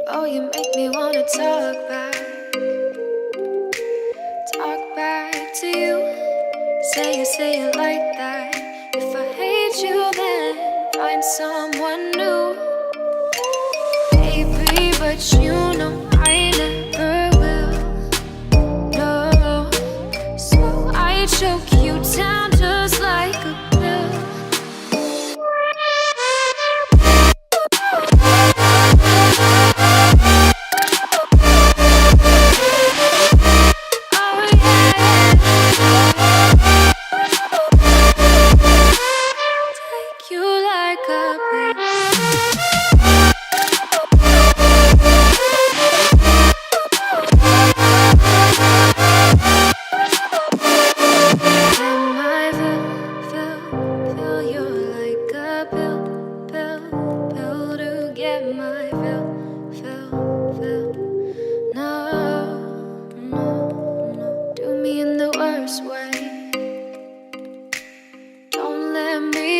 Oh, you make me wanna talk back to you. Say it like that. If I hate you, then find someone new. Baby, but you know I never will. No, so I choke you down just like a pill.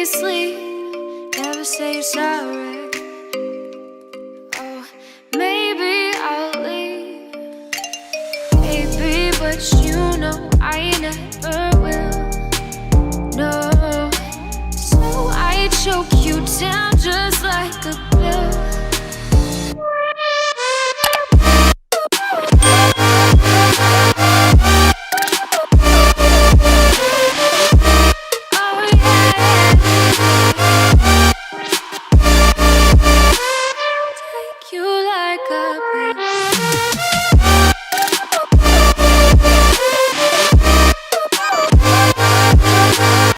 Sleep, never say sorry. Oh, maybe I'll leave, baby, but you know I never will. No, so I choke you down just like a